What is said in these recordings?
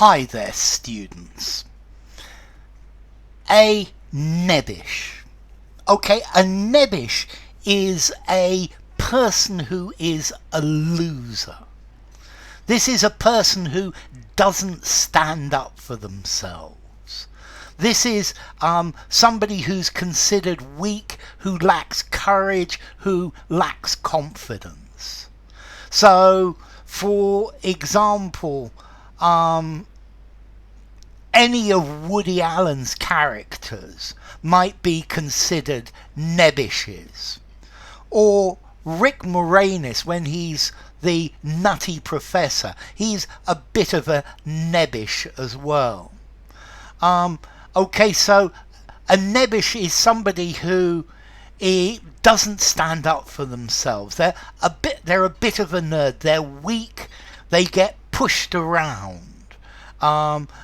Hi there, students. A nebbish. Okay, a nebbish is a person who is a loser. This is a person who doesn't stand up for themselves. This is somebody who's considered weak, who lacks courage, who lacks confidence. So, for example, any of Woody Allen's characters might be considered nebbishes. Or Rick Moranis, when he's the nutty professor, he's a bit of a nebbish as well. Okay, so a nebbish is somebody who doesn't stand up for themselves. They're a bit of a nerd. They're weak. They get pushed around.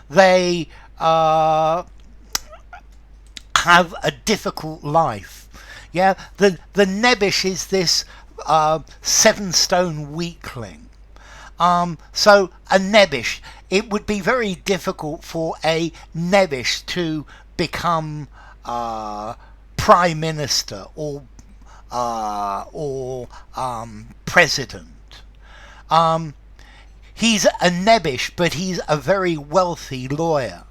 They have a difficult life. Yeah, the nebbish is this 7-stone weakling. So a nebbish, it would be very difficult for a nebbish to become prime minister or president. He's a nebbish, but he's a very wealthy lawyer.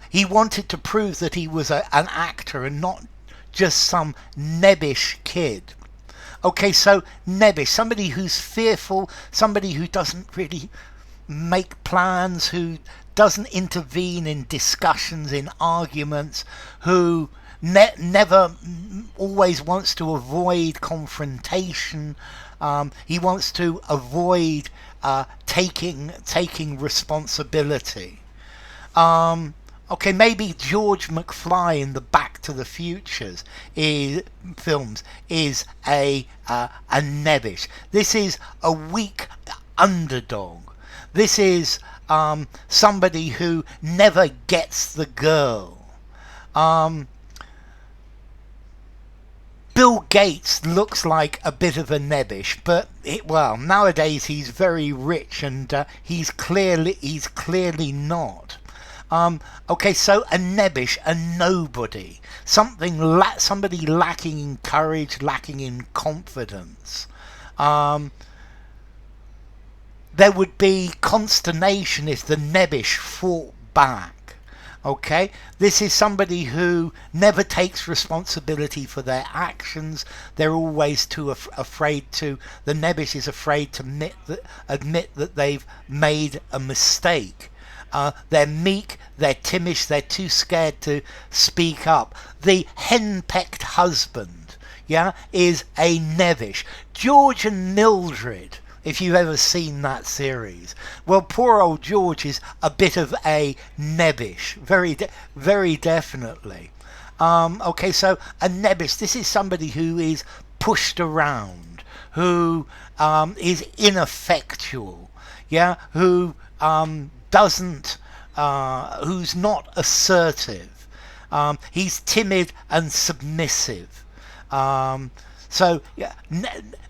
He wanted to prove that he was an actor and not just some nebbish kid. Okay, so nebbish, somebody who's fearful, somebody who doesn't really make plans, who doesn't intervene in discussions, in arguments, who never always wants to avoid confrontation. He wants to avoid taking responsibility. Okay, maybe George McFly in the Back to the Futures films is a nebbish. This is a weak underdog. This is somebody who never gets the girl. Bill Gates looks like a bit of a nebbish, but nowadays he's very rich and he's clearly not. Okay, so a nebbish, a nobody, somebody lacking in courage, lacking in confidence. There would be consternation if the nebbish fought back. Okay, this is somebody who never takes responsibility for their actions. They're always afraid to. The nebbish is afraid to admit that they've made a mistake. They're meek, they're timid, they're too scared to speak up. The henpecked husband, is a nebbish. George and Mildred, if you've ever seen that series. Well, poor old George is a bit of a nebbish, very definitely. Okay, so a nebbish, this is somebody who is pushed around, who is ineffectual, who who's not assertive. He's timid and submissive.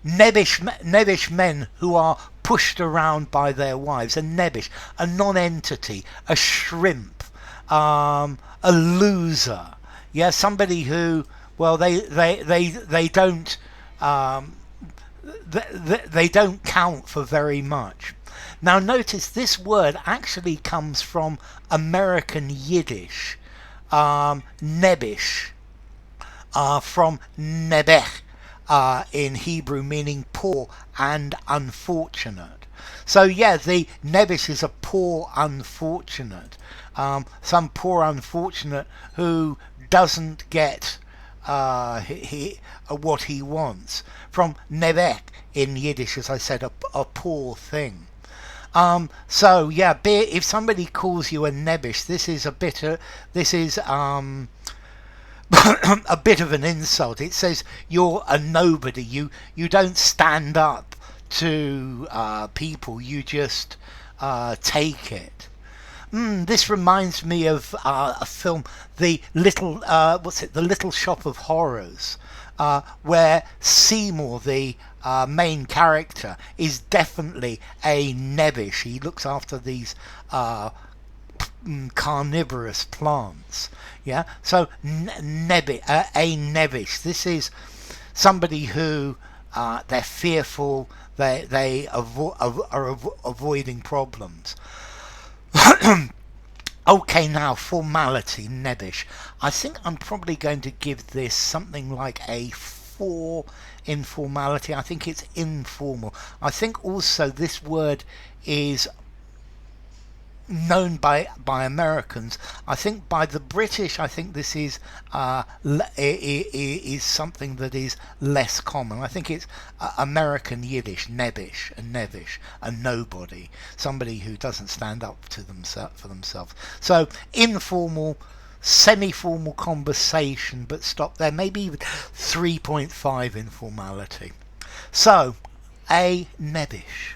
Nebbish men who are pushed around by their wives. A nebbish, a non-entity, a shrimp, a loser. Somebody who, they don't they don't count for very much. Now notice this word actually comes from American Yiddish, nebbish, from nebech, in Hebrew, meaning poor and unfortunate. So the nebbish is a poor unfortunate, some poor unfortunate who doesn't get what he wants. From nebech in Yiddish, as I said, a poor thing. If somebody calls you a nebbish, this is a bit of an insult. It says you're a nobody. You don't stand up to people. You just take it. This reminds me of a film, The Little Shop of Horrors. where Seymour, the main character, is definitely a Nebbish. He looks after these carnivorous plants. Yeah, so a Nebbish. This is somebody who they're fearful. They are avoiding problems. Okay, now formality, Nebbish. I think I'm probably going to give this something like a 4 in formality. I think it's informal. I think also this word is known by Americans. I think by the British, I think this is is something that is less common. I think it's American Yiddish, Nebbish, a nobody, somebody who doesn't stand up to for themselves. So informal, semi-formal conversation, but stop there. Maybe even 3.5 in formality. So a Nebbish.